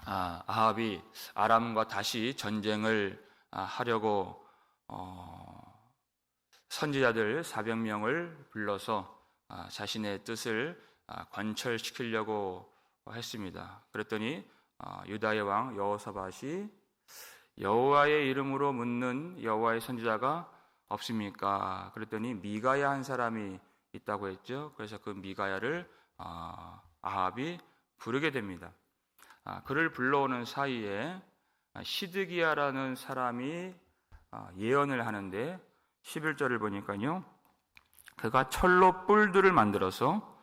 아합이 아람과 다시 전쟁을 하려고 선지자들 400명을 불러서 자신의 뜻을 관철시키려고 했습니다. 그랬더니 유다의 왕 여호사밧이 여호와의 이름으로 묻는 여호와의 선지자가 없습니까? 그랬더니 미가야 한 사람이 있다고 했죠. 그래서 그 미가야를 아합이 부르게 됩니다. 그를 불러오는 사이에 시드기야라는 사람이 예언을 하는데 11절을 보니까요, 그가 철로 뿔들을 만들어서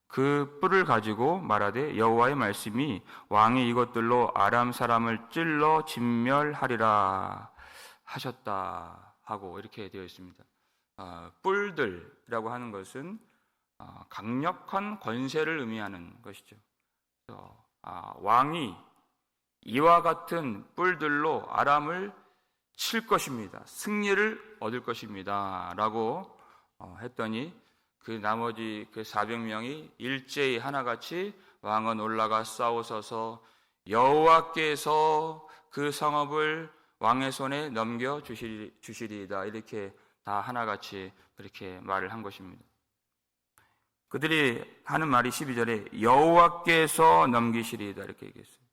그 뿔을 가지고 말하되 여호와의 말씀이 왕이 이것들로 아람 사람을 찔러 진멸하리라 하셨다 하고 이렇게 되어 있습니다. 뿔들이라고 하는 것은 강력한 권세를 의미하는 것이죠. 왕이 이와 같은 뿔들로 아람을 칠 것입니다. 승리를 얻을 것입니다. 라고 했더니 그 나머지 그 400명이 일제히 하나같이 왕은 올라가 싸우소서 여호와께서 그 성읍을 왕의 손에 넘겨 주시리이다. 이렇게 다 하나같이 그렇게 말을 한 것입니다. 그들이 하는 말이 12절에 여호와께서 넘기시리이다 이렇게 얘기했어요.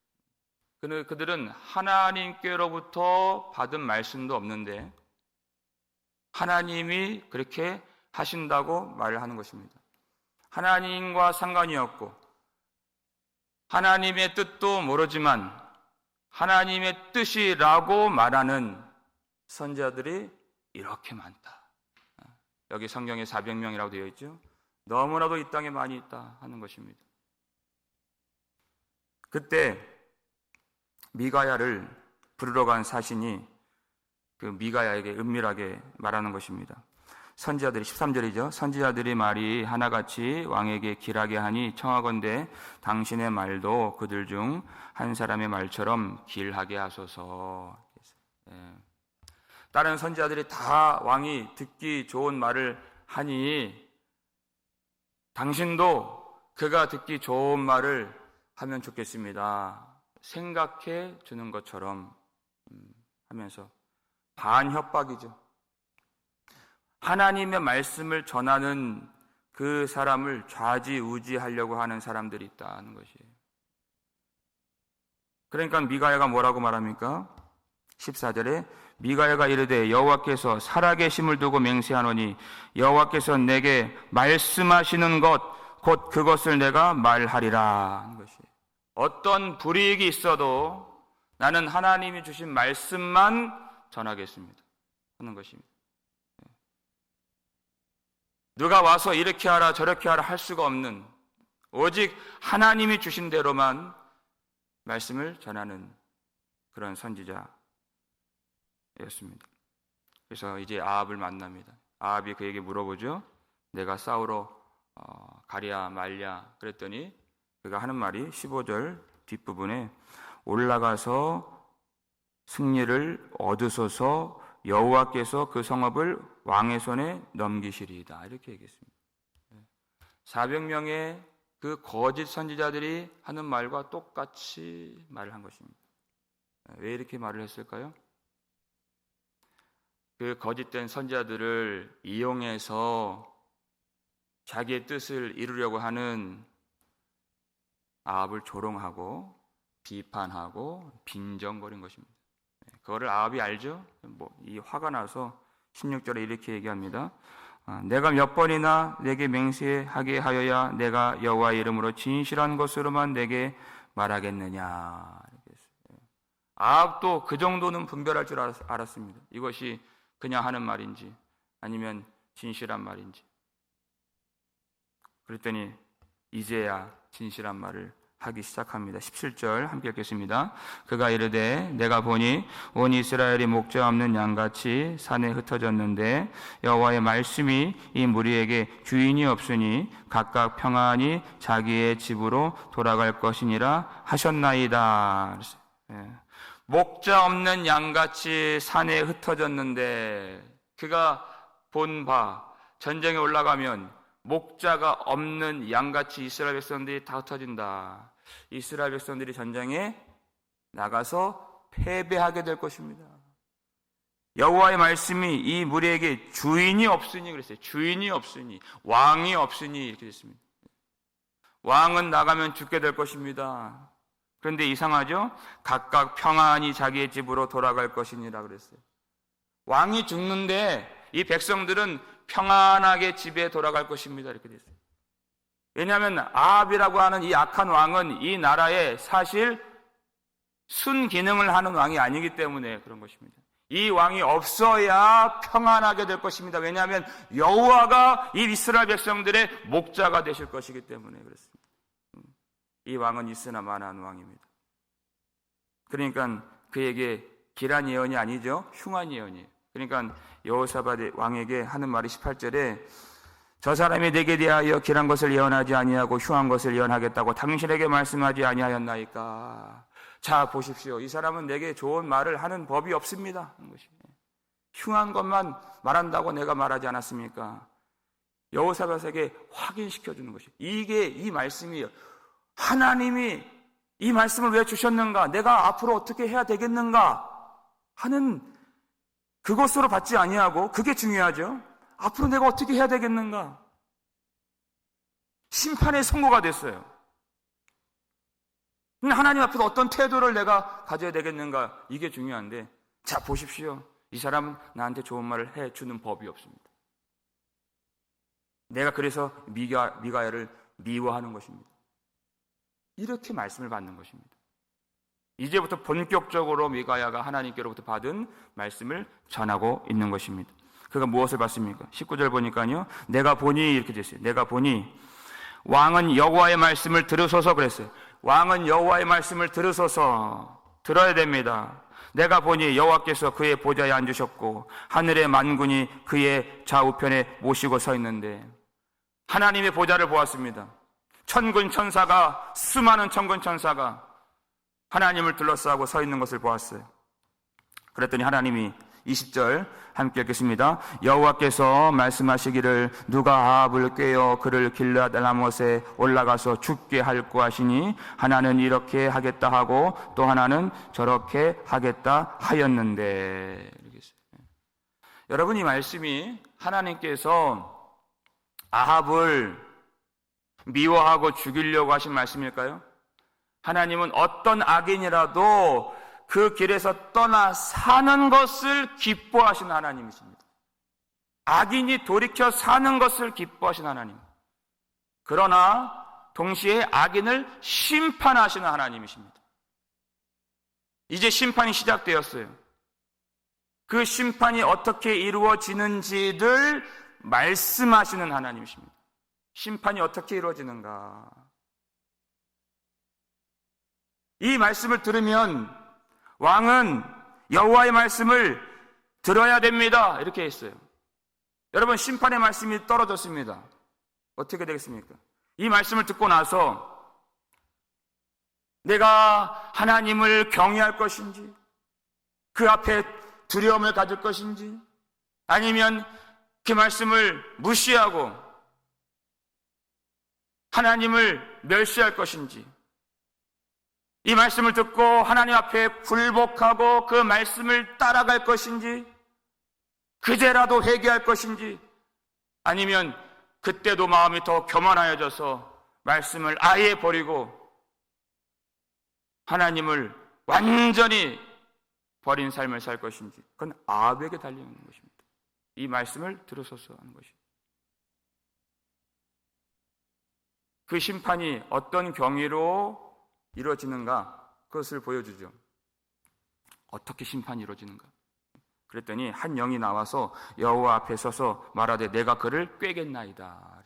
그들은 하나님께로부터 받은 말씀도 없는데 하나님이 그렇게 하신다고 말을 하는 것입니다. 하나님과 상관이 없고 하나님의 뜻도 모르지만 하나님의 뜻이라고 말하는 선지자들이 이렇게 많다. 여기 성경에 400명이라고 되어 있죠. 너무나도 이 땅에 많이 있다 하는 것입니다. 그때 미가야를 부르러 간 사신이 그 미가야에게 은밀하게 말하는 것입니다. 선지자들이 13절이죠. 선지자들이 말이 하나같이 왕에게 길하게 하니 청하건대 당신의 말도 그들 중 한 사람의 말처럼 길하게 하소서. 다른 선지자들이 다 왕이 듣기 좋은 말을 하니 당신도 그가 듣기 좋은 말을 하면 좋겠습니다. 생각해 주는 것처럼 하면서 반협박이죠. 하나님의 말씀을 전하는 그 사람을 좌지우지하려고 하는 사람들이 있다는 것이에요. 그러니까 미가야가 뭐라고 말합니까? 14절에 미가야가 이르되 여호와께서 살아계심을 두고 맹세하노니 여호와께서 내게 말씀하시는 것 곧 그것을 내가 말하리라 하는 것이에요. 어떤 불이익이 있어도 나는 하나님이 주신 말씀만 전하겠습니다 하는 것입니다. 누가 와서 이렇게 하라 저렇게 하라 할 수가 없는 오직 하나님이 주신 대로만 말씀을 전하는 그런 선지자였습니다. 그래서 이제 아합을 만납니다. 아합이 그에게 물어보죠. 내가 싸우러 가랴 말랴 그랬더니 그가 하는 말이 15절 뒷부분에 올라가서 승리를 얻으소서 여호와께서 그 성읍을 왕의 손에 넘기시리이다 이렇게 얘기했습니다. 400명의 그 거짓 선지자들이 하는 말과 똑같이 말을 한 것입니다. 왜 이렇게 말을 했을까요? 그 거짓된 선지자들을 이용해서 자기의 뜻을 이루려고 하는 아합을 조롱하고 비판하고 빈정거린 것입니다. 그거를 아합이 알죠? 이 화가 나서 16절에 이렇게 얘기합니다. 내가 몇 번이나 내게 맹세하게 하여야 내가 여호와의 이름으로 진실한 것으로만 내게 말하겠느냐. 아합도 그 정도는 분별할 줄 알았습니다. 이것이 그냥 하는 말인지 아니면 진실한 말인지. 그랬더니 이제야 진실한 말을 하기 시작합니다. 17절 함께 읽겠습니다. 그가 이르되 내가 보니 온 이스라엘이 목자 없는 양같이 산에 흩어졌는데 여호와의 말씀이 이 무리에게 주인이 없으니 각각 평안히 자기의 집으로 돌아갈 것이니라 하셨나이다. 목자 없는 양같이 산에 흩어졌는데 그가 본 바 전쟁에 올라가면 목자가 없는 양같이 이스라엘 백성들이 다 흩어진다. 이스라엘 백성들이 전쟁에 나가서 패배하게 될 것입니다. 여호와의 말씀이 이 무리에게 주인이 없으니 그랬어요. 주인이 없으니, 왕이 없으니 이렇게 됐습니다. 왕은 나가면 죽게 될 것입니다. 그런데 이상하죠? 각각 평안히 자기의 집으로 돌아갈 것이니라 그랬어요. 왕이 죽는데 이 백성들은 평안하게 집에 돌아갈 것입니다. 이렇게 됐어요. 왜냐하면 아합이라고 하는 이 악한 왕은 이 나라에 사실 순기능을 하는 왕이 아니기 때문에 그런 것입니다. 이 왕이 없어야 평안하게 될 것입니다. 왜냐하면 여호와가 이 이스라엘 백성들의 목자가 되실 것이기 때문에 그렇습니다. 이 왕은 있으나 마나한 왕입니다. 그러니까 그에게 길한 예언이 아니죠. 흉한 예언이에요. 그러니까 여호사밧 왕에게 하는 말이 18절에 저 사람이 내게 대하여 길한 것을 예언하지 아니하고 흉한 것을 예언하겠다고 당신에게 말씀하지 아니하였나이까. 자 보십시오. 이 사람은 내게 좋은 말을 하는 법이 없습니다. 흉한 것만 말한다고 내가 말하지 않았습니까? 여호사밧에게 확인시켜 주는 것이 이게 이 말씀이에요. 하나님이 이 말씀을 왜 주셨는가? 내가 앞으로 어떻게 해야 되겠는가? 하는 그것으로 받지 아니하고 그게 중요하죠. 앞으로 내가 어떻게 해야 되겠는가? 심판의 선고가 됐어요. 하나님 앞에서 어떤 태도를 내가 가져야 되겠는가? 이게 중요한데 자 보십시오. 이 사람은 나한테 좋은 말을 해주는 법이 없습니다. 내가 그래서 미가야를 미워하는 것입니다. 이렇게 말씀을 받는 것입니다. 이제부터 본격적으로 미가야가 하나님께로부터 받은 말씀을 전하고 있는 것입니다. 그가 무엇을 받습니까? 19절 보니까요. 내가 보니 이렇게 됐어요. 내가 보니 왕은 여호와의 말씀을 들으소서 그랬어요. 왕은 여호와의 말씀을 들으소서 들어야 됩니다. 내가 보니 여호와께서 그의 보좌에 앉으셨고 하늘의 만군이 그의 좌우편에 모시고 서 있는데 하나님의 보좌를 보았습니다. 천군 천사가 수많은 천군 천사가 하나님을 둘러싸고 서 있는 것을 보았어요. 그랬더니 하나님이 20절 함께 읽겠습니다. 여호와께서 말씀하시기를 누가 아합을 꾀어 그를 길앗 라못에 올라가서 죽게 할꼬 하시니 하나는 이렇게 하겠다 하고 또 하나는 저렇게 하겠다 하였는데. 여러분 이 말씀이 하나님께서 아합을 미워하고 죽이려고 하신 말씀일까요? 하나님은 어떤 악인이라도 그 길에서 떠나 사는 것을 기뻐하시는 하나님이십니다. 악인이 돌이켜 사는 것을 기뻐하시는 하나님. 그러나 동시에 악인을 심판하시는 하나님이십니다. 이제 심판이 시작되었어요. 그 심판이 어떻게 이루어지는지를 말씀하시는 하나님이십니다. 심판이 어떻게 이루어지는가? 이 말씀을 들으면 왕은 여호와의 말씀을 들어야 됩니다. 이렇게 했어요. 여러분 심판의 말씀이 떨어졌습니다. 어떻게 되겠습니까? 이 말씀을 듣고 나서 내가 하나님을 경외할 것인지 그 앞에 두려움을 가질 것인지 아니면 그 말씀을 무시하고 하나님을 멸시할 것인지 이 말씀을 듣고 하나님 앞에 굴복하고 그 말씀을 따라갈 것인지 그제라도 회개할 것인지 아니면 그때도 마음이 더 교만하여져서 말씀을 아예 버리고 하나님을 완전히 버린 삶을 살 것인지 그건 아합에게 달려있는 것입니다. 이 말씀을 들으소서 하는 것입니다. 그 심판이 어떤 경위로 이루어지는가 그것을 보여주죠. 어떻게 심판이 이루어지는가. 그랬더니 한 영이 나와서 여호와 앞에 서서 말하되 내가 그를 꾀겠나이다.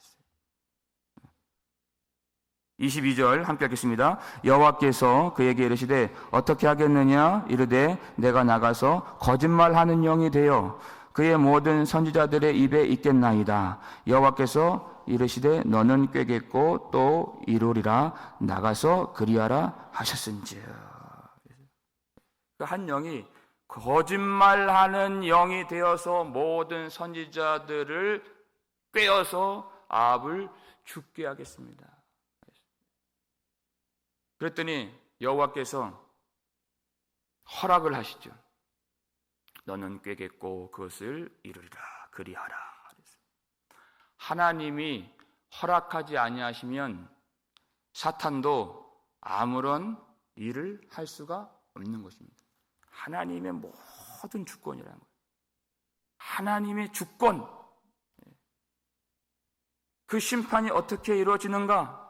22절 함께 하겠습니다. 여호와께서 그에게 이르시되 어떻게 하겠느냐 이르되 내가 나가서 거짓말하는 영이 되어 그의 모든 선지자들의 입에 있겠나이다. 여호와께서 이르시되 너는 꾀겠고 또 이루리라. 나가서 그리하라 하셨은즉. 그 한 영이 거짓말하는 영이 되어서 모든 선지자들을 꾀어서 아합을 죽게 하겠습니다. 그랬더니 여호와께서 허락을 하시죠. 너는 꾀겠고 그것을 이루리라 그리하라. 하나님이 허락하지 아니하시면 사탄도 아무런 일을 할 수가 없는 것입니다. 하나님의 모든 주권이라는 거예요. 하나님의 주권. 그 심판이 어떻게 이루어지는가?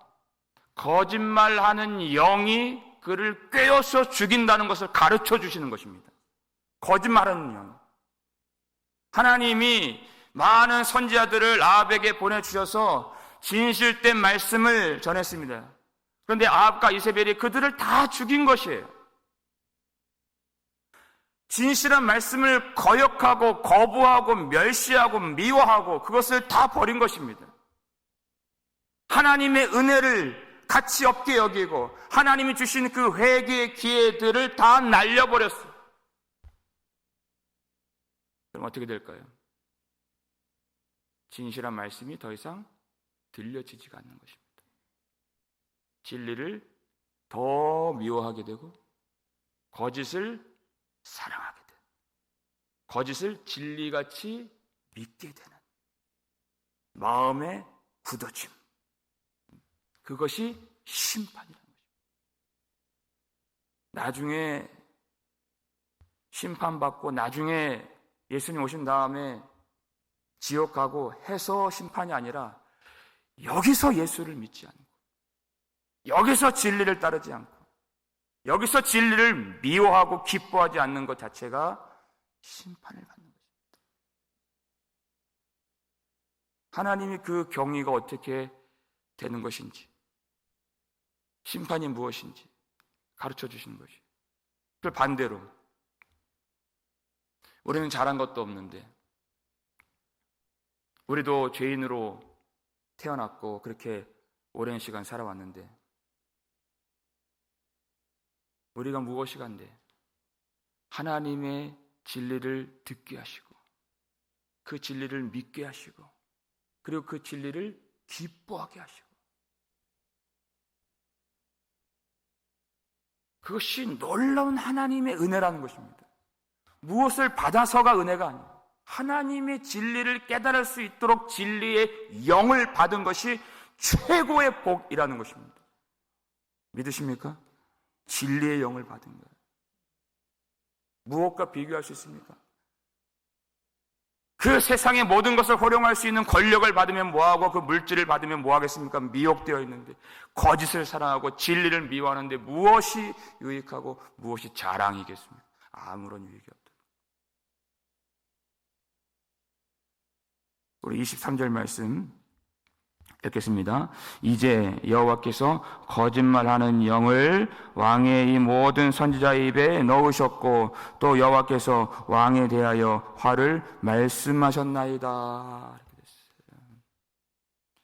거짓말하는 영이 그를 꿰어서 죽인다는 것을 가르쳐 주시는 것입니다. 거짓말하는 영. 하나님이 많은 선지자들을 아합에게 보내주셔서 진실된 말씀을 전했습니다. 그런데 아합과 이세벨이 그들을 다 죽인 것이에요. 진실한 말씀을 거역하고 거부하고 멸시하고 미워하고 그것을 다 버린 것입니다. 하나님의 은혜를 가치 없게 여기고 하나님이 주신 그 회개의 기회들을 다 날려버렸어요. 그럼 어떻게 될까요? 진실한 말씀이 더 이상 들려지지가 않는 것입니다. 진리를 더 미워하게 되고 거짓을 사랑하게 되고 거짓을 진리같이 믿게 되는 마음의 굳어짐, 그것이 심판이라는 것입니다. 나중에 심판받고 나중에 예수님 오신 다음에 지옥 가고 해서 심판이 아니라 여기서 예수를 믿지 않고 여기서 진리를 따르지 않고 여기서 진리를 미워하고 기뻐하지 않는 것 자체가 심판을 받는 것입니다. 하나님이 그 경위가 어떻게 되는 것인지, 심판이 무엇인지 가르쳐 주시는 것이에요. 그 반대로 우리는 잘한 것도 없는데 우리도 죄인으로 태어났고 그렇게 오랜 시간 살아왔는데 우리가 무엇이 간데 하나님의 진리를 듣게 하시고 그 진리를 믿게 하시고 그리고 그 진리를 기뻐하게 하시고 그것이 놀라운 하나님의 은혜라는 것입니다. 무엇을 받아서가 은혜가 아니에요. 하나님의 진리를 깨달을 수 있도록 진리의 영을 받은 것이 최고의 복이라는 것입니다. 믿으십니까? 진리의 영을 받은 거예요. 무엇과 비교할 수 있습니까? 그 세상의 모든 것을 활용할 수 있는 권력을 받으면 뭐하고 그 물질을 받으면 뭐하겠습니까? 미혹되어 있는데 거짓을 사랑하고 진리를 미워하는데 무엇이 유익하고 무엇이 자랑이겠습니까? 아무런 유익이 없다. 우리 23절 말씀 읽겠습니다. 이제 여호와께서 거짓말하는 영을 왕의 이 모든 선지자의 입에 넣으셨고 또 여호와께서 왕에 대하여 화를 말씀하셨나이다. 이렇게 됐어요.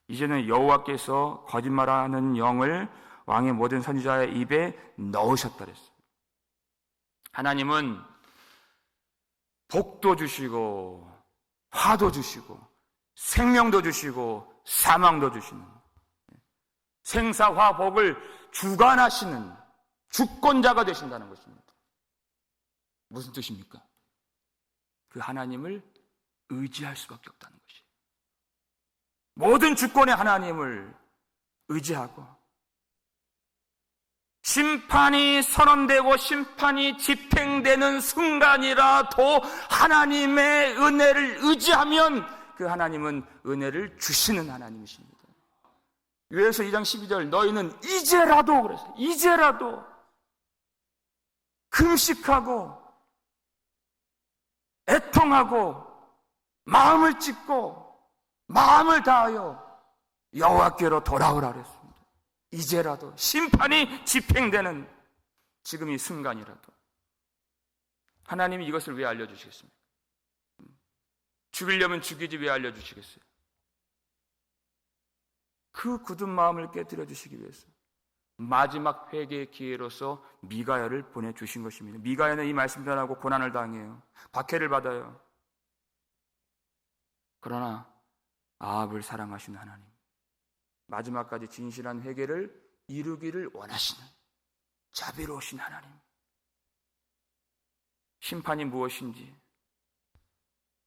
이제는 여호와께서 거짓말하는 영을 왕의 모든 선지자의 입에 넣으셨다 그랬어요. 하나님은 복도 주시고 화도 주시고 생명도 주시고 사망도 주시는 생사화복을 주관하시는 주권자가 되신다는 것입니다. 무슨 뜻입니까? 그 하나님을 의지할 수밖에 없다는 것이에요. 모든 주권의 하나님을 의지하고 심판이 선언되고 심판이 집행되는 순간이라도 하나님의 은혜를 의지하면 그 하나님은 은혜를 주시는 하나님이십니다. 요엘서 2장 12절 너희는 이제라도 그랬어요. 이제라도 금식하고 애통하고 마음을 찢고 마음을 다하여 여호와께로 돌아오라 그랬습니다. 이제라도 심판이 집행되는 지금 이 순간이라도 하나님이 이것을 왜 알려주시겠습니까? 죽이려면 죽이지 왜 알려주시겠어요? 그 굳은 마음을 깨뜨려 주시기 위해서 마지막 회개의 기회로서 미가야를 보내주신 것입니다. 미가야는 이 말씀 전하고 고난을 당해요. 박해를 받아요. 그러나 아합을 사랑하시는 하나님, 마지막까지 진실한 회개를 이루기를 원하시는 자비로우신 하나님, 심판이 무엇인지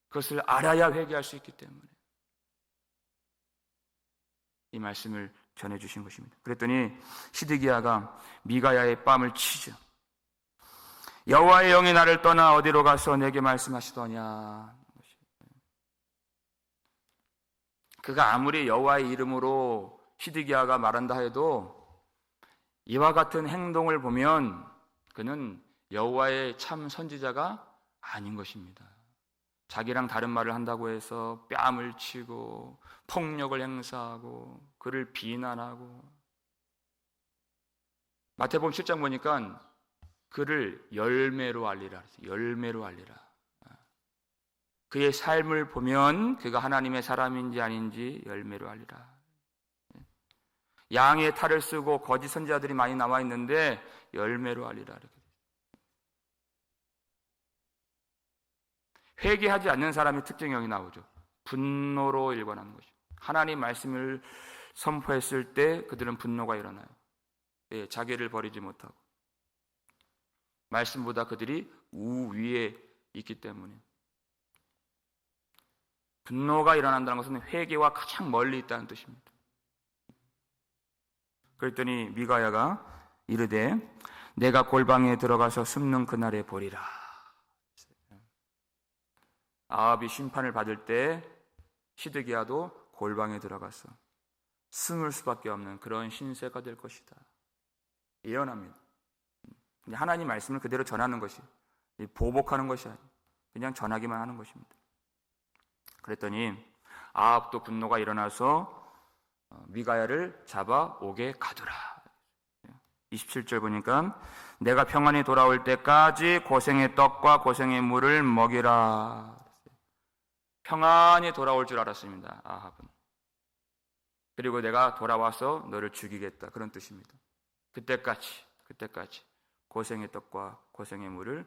그것을 알아야 회개할 수 있기 때문에 이 말씀을 전해주신 것입니다. 그랬더니 시드기야가 미가야의 뺨을 치죠. 여호와의 영이 나를 떠나 어디로 가서 내게 말씀하시더냐. 그가 아무리 여호와의 이름으로 시드기야가 말한다 해도 이와 같은 행동을 보면 그는 여호와의 참 선지자가 아닌 것입니다. 자기랑 다른 말을 한다고 해서 뺨을 치고 폭력을 행사하고 그를 비난하고, 마태복음 7장 보니까 그를 열매로 알리라. 열매로 알리라. 그의 삶을 보면 그가 하나님의 사람인지 아닌지 열매로 알리라. 양의 탈을 쓰고 거짓 선지자들이 많이 나와 있는데 열매로 알리라. 이렇게. 회개하지 않는 사람의 특징이 여기 나오죠. 분노로 일관하는 것이죠. 하나님 말씀을 선포했을 때 그들은 분노가 일어나요. 예, 자기를 버리지 못하고 말씀보다 그들이 우위에 있기 때문에 분노가 일어난다는 것은 회개와 가장 멀리 있다는 뜻입니다. 그랬더니 미가야가 이르되 내가 골방에 들어가서 숨는 그날에 보리라. 아합이 심판을 받을 때 시드기야도 골방에 들어가서 숨을 수밖에 없는 그런 신세가 될 것이다. 예언합니다. 하나님 말씀을 그대로 전하는 것이, 보복하는 것이 아니고 그냥 전하기만 하는 것입니다. 그랬더니 아합도 분노가 일어나서 미가야를 잡아 옥에 가두라. 27절 보니까 내가 평안히 돌아올 때까지 고생의 떡과 고생의 물을 먹이라. 평안히 돌아올 줄 알았습니다, 아합은. 그리고 내가 돌아와서 너를 죽이겠다, 그런 뜻입니다. 그때까지 고생의 떡과 고생의 물을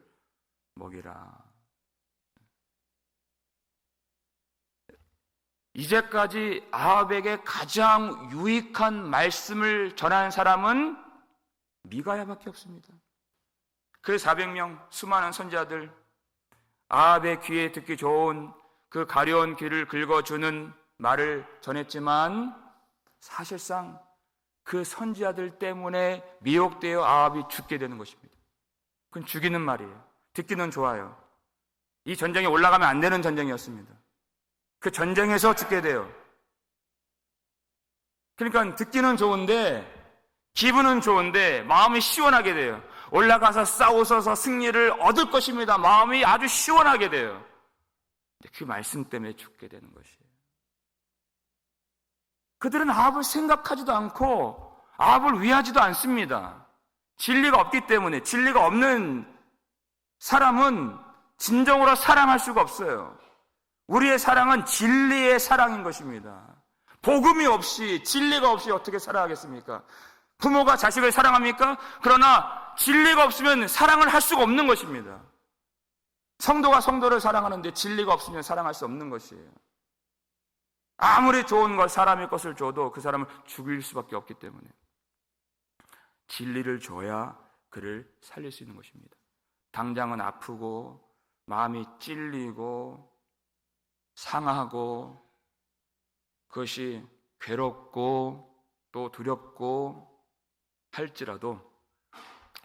먹이라. 이제까지 아합에게 가장 유익한 말씀을 전한 사람은 미가야밖에 없습니다. 그 400명 수많은 선지자들, 아합의 귀에 듣기 좋은 그 가려운 귀를 긁어주는 말을 전했지만 사실상 그 선지자들 때문에 미혹되어 아합이 죽게 되는 것입니다. 그건 죽이는 말이에요. 듣기는 좋아요. 이 전쟁에 올라가면 안 되는 전쟁이었습니다. 그 전쟁에서 죽게 돼요. 그러니까 듣기는 좋은데, 기분은 좋은데 마음이 시원하게 돼요. 올라가서 싸우셔서 승리를 얻을 것입니다. 마음이 아주 시원하게 돼요. 그 말씀 때문에 죽게 되는 것이에요. 그들은 아합을 생각하지도 않고 아합을 위하지도 않습니다. 진리가 없기 때문에. 진리가 없는 사람은 진정으로 사랑할 수가 없어요. 우리의 사랑은 진리의 사랑인 것입니다. 복음이 없이, 진리가 없이 어떻게 사랑하겠습니까? 부모가 자식을 사랑합니까? 그러나 진리가 없으면 사랑을 할 수가 없는 것입니다. 성도가 성도를 사랑하는데 진리가 없으면 사랑할 수 없는 것이에요. 아무리 좋은 것, 사람의 것을 줘도 그 사람을 죽일 수밖에 없기 때문에 진리를 줘야 그를 살릴 수 있는 것입니다. 당장은 아프고 마음이 찔리고 상하고 그것이 괴롭고 또 두렵고 할지라도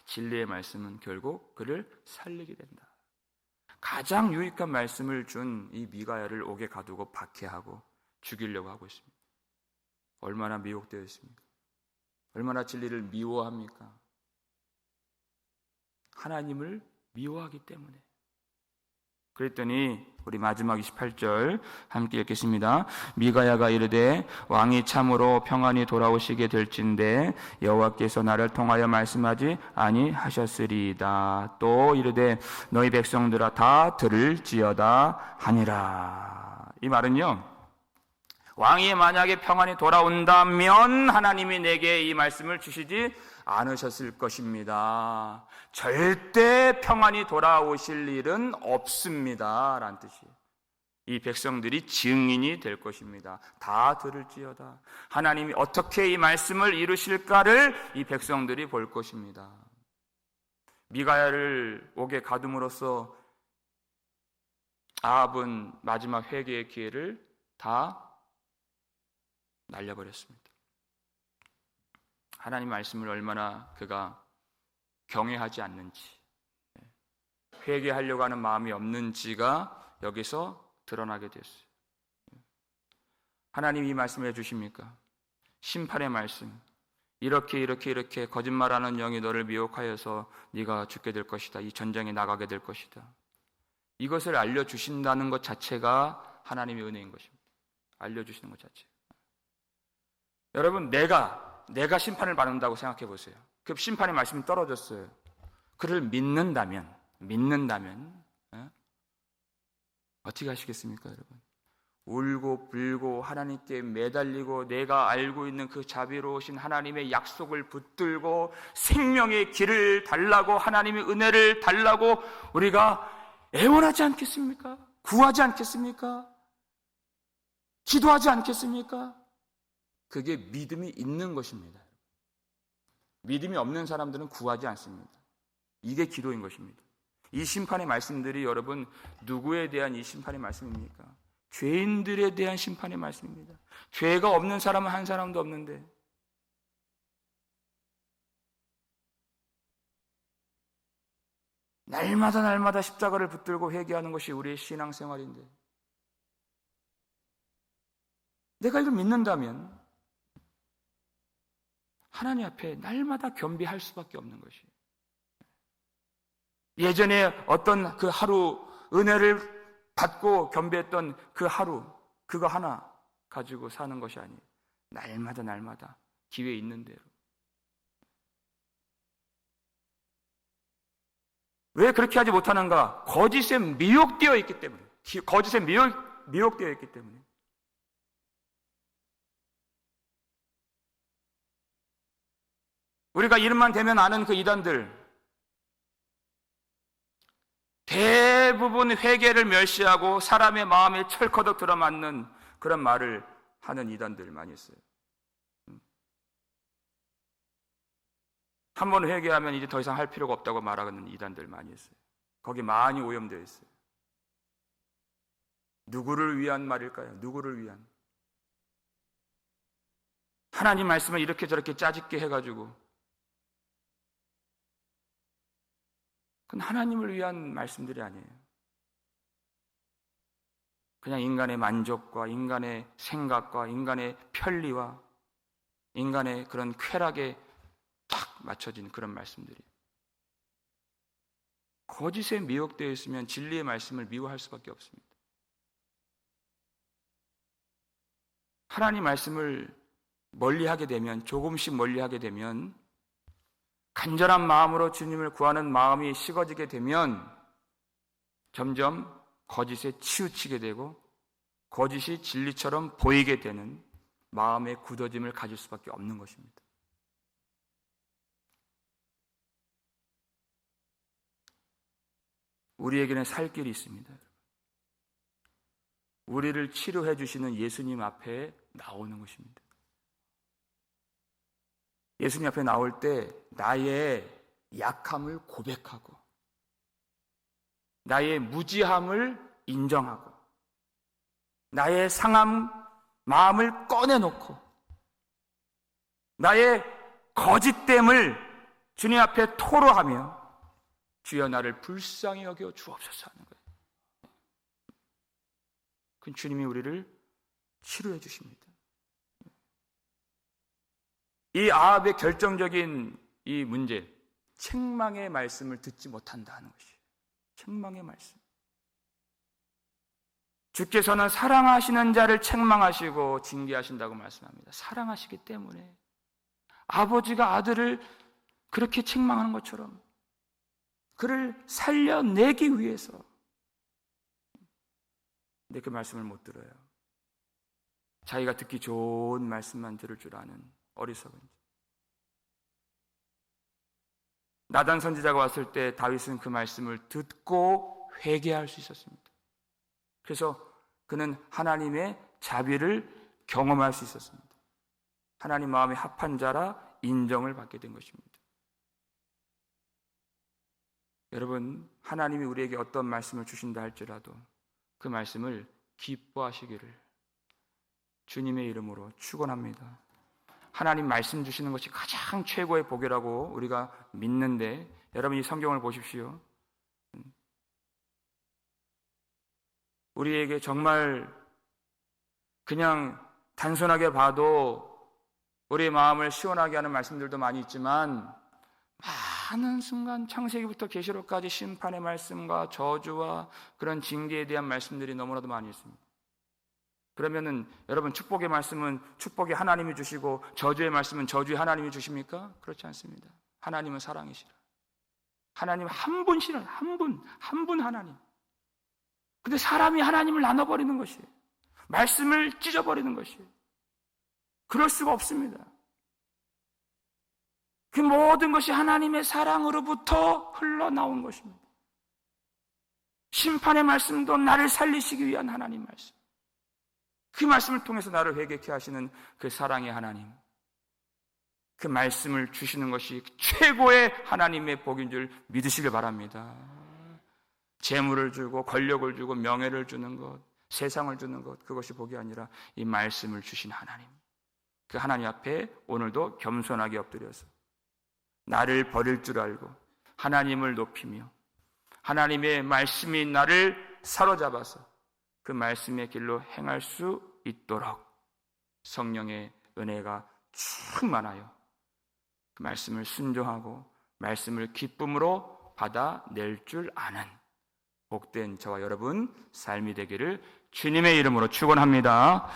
진리의 말씀은 결국 그를 살리게 된다. 가장 유익한 말씀을 준 이 미가야를 옥에 가두고 박해하고 죽이려고 하고 있습니다. 얼마나 미혹되어 있습니까? 얼마나 진리를 미워합니까? 하나님을 미워하기 때문에. 그랬더니 우리 마지막 28절 함께 읽겠습니다. 미가야가 이르되 왕이 참으로 평안히 돌아오시게 될진데 여호와께서 나를 통하여 말씀하지 아니하셨으리이다. 또 이르되 너희 백성들아 다 들을지어다 하니라. 이 말은요, 왕이 만약에 평안히 돌아온다면 하나님이 내게 이 말씀을 주시지 않으셨을 것입니다. 절대 평안히 돌아오실 일은 없습니다 라는 뜻이에요. 이 백성들이 증인이 될 것입니다. 다 들을지어다. 하나님이 어떻게 이 말씀을 이루실까를 이 백성들이 볼 것입니다. 미가야를 옥에 가둠으로써 아합은 마지막 회개의 기회를 다 날려버렸습니다. 하나님 말씀을 얼마나 그가 경외하지 않는지, 회개하려고 하는 마음이 없는지가 여기서 드러나게 됐어요. 하나님 이 말씀을 해주십니까? 심판의 말씀, 이렇게 거짓말하는 영이 너를 미혹하여서 네가 죽게 될 것이다, 이 전쟁에 나가게 될 것이다, 이것을 알려주신다는 것 자체가 하나님의 은혜인 것입니다. 알려주시는 것 자체. 여러분, 내가 심판을 받는다고 생각해 보세요. 그 심판의 말씀이 떨어졌어요. 그를 믿는다면 어떻게 하시겠습니까, 여러분? 울고 불고 하나님께 매달리고 내가 알고 있는 그 자비로우신 하나님의 약속을 붙들고 생명의 길을 달라고, 하나님의 은혜를 달라고 우리가 애원하지 않겠습니까? 구하지 않겠습니까? 기도하지 않겠습니까? 그게 믿음이 있는 것입니다. 믿음이 없는 사람들은 구하지 않습니다. 이게 기도인 것입니다. 이 심판의 말씀들이 여러분, 누구에 대한 이 심판의 말씀입니까? 죄인들에 대한 심판의 말씀입니다. 죄가 없는 사람은 한 사람도 없는데, 날마다 십자가를 붙들고 회개하는 것이 우리의 신앙생활인데, 내가 이걸 믿는다면 하나님 앞에 날마다 겸비할 수밖에 없는 것이, 예전에 어떤 그 하루 은혜를 받고 겸비했던 그 하루, 그거 하나 가지고 사는 것이 아니에요. 날마다 기회 있는 대로. 왜 그렇게 하지 못하는가? 거짓에 미혹되어 있기 때문에. 거짓에 미혹되어 있기 때문에. 우리가 이름만 대면 아는 그 이단들, 대부분 회개를 멸시하고 사람의 마음에 철커덕 들어맞는 그런 말을 하는 이단들 많이 있어요. 한 번 회개하면 이제 더 이상 할 필요가 없다고 말하는 이단들 많이 있어요. 거기 많이 오염되어 있어요. 누구를 위한 말일까요? 누구를 위한? 하나님 말씀을 이렇게 저렇게 짜집게 해가지고, 그건 하나님을 위한 말씀들이 아니에요. 그냥 인간의 만족과 인간의 생각과 인간의 편리와 인간의 그런 쾌락에 딱 맞춰진 그런 말씀들이에요. 거짓에 미혹되어 있으면 진리의 말씀을 미워할 수밖에 없습니다. 하나님 말씀을 멀리하게 되면, 조금씩 멀리하게 되면, 간절한 마음으로 주님을 구하는 마음이 식어지게 되면 점점 거짓에 치우치게 되고 거짓이 진리처럼 보이게 되는 마음의 굳어짐을 가질 수밖에 없는 것입니다. 우리에게는 살 길이 있습니다. 우리를 치료해 주시는 예수님 앞에 나오는 것입니다. 예수님 앞에 나올 때 나의 약함을 고백하고 나의 무지함을 인정하고 나의 상한 마음을 꺼내놓고 나의 거짓됨을 주님 앞에 토로하며 주여 나를 불쌍히 여겨 주옵소서 하는 거예요. 그 주님이 우리를 치료해 주십니다. 이 아합의 결정적인 이 문제, 책망의 말씀을 듣지 못한다 하는 것이에요. 책망의 말씀. 주께서는 사랑하시는 자를 책망하시고 징계하신다고 말씀합니다. 사랑하시기 때문에 아버지가 아들을 그렇게 책망하는 것처럼 그를 살려내기 위해서. 근데 그 말씀을 못 들어요. 자기가 듣기 좋은 말씀만 들을 줄 아는 어리석은 자. 나단 선지자가 왔을 때 다윗은 그 말씀을 듣고 회개할 수 있었습니다. 그래서 그는 하나님의 자비를 경험할 수 있었습니다. 하나님 마음에 합한 자라 인정을 받게 된 것입니다. 여러분, 하나님이 우리에게 어떤 말씀을 주신다 할지라도 그 말씀을 기뻐하시기를 주님의 이름으로 축원합니다. 하나님 말씀 주시는 것이 가장 최고의 복이라고 우리가 믿는데, 여러분 이 성경을 보십시오. 우리에게 정말 그냥 단순하게 봐도 우리의 마음을 시원하게 하는 말씀들도 많이 있지만, 많은 순간 창세기부터 계시록까지 심판의 말씀과 저주와 그런 징계에 대한 말씀들이 너무나도 많이 있습니다. 그러면은 여러분, 축복의 말씀은 축복이 하나님이 주시고 저주의 말씀은 저주의 하나님이 주십니까? 그렇지 않습니다. 하나님은 사랑이시라. 하나님 한 분이시라. 한 분 하나님. 근데 사람이 하나님을 나눠버리는 것이에요. 말씀을 찢어버리는 것이에요. 그럴 수가 없습니다. 그 모든 것이 하나님의 사랑으로부터 흘러나온 것입니다. 심판의 말씀도 나를 살리시기 위한 하나님 말씀. 그 말씀을 통해서 나를 회개케 하시는 그 사랑의 하나님. 그 말씀을 주시는 것이 최고의 하나님의 복인 줄 믿으시길 바랍니다. 재물을 주고 권력을 주고 명예를 주는 것, 세상을 주는 것, 그것이 복이 아니라 이 말씀을 주신 하나님. 그 하나님 앞에 오늘도 겸손하게 엎드려서 나를 버릴 줄 알고 하나님을 높이며 하나님의 말씀이 나를 사로잡아서 그 말씀의 길로 행할 수 있도록 성령의 은혜가 충만하여 그 말씀을 순종하고 말씀을 기쁨으로 받아낼 줄 아는 복된 저와 여러분 삶이 되기를 주님의 이름으로 축원합니다.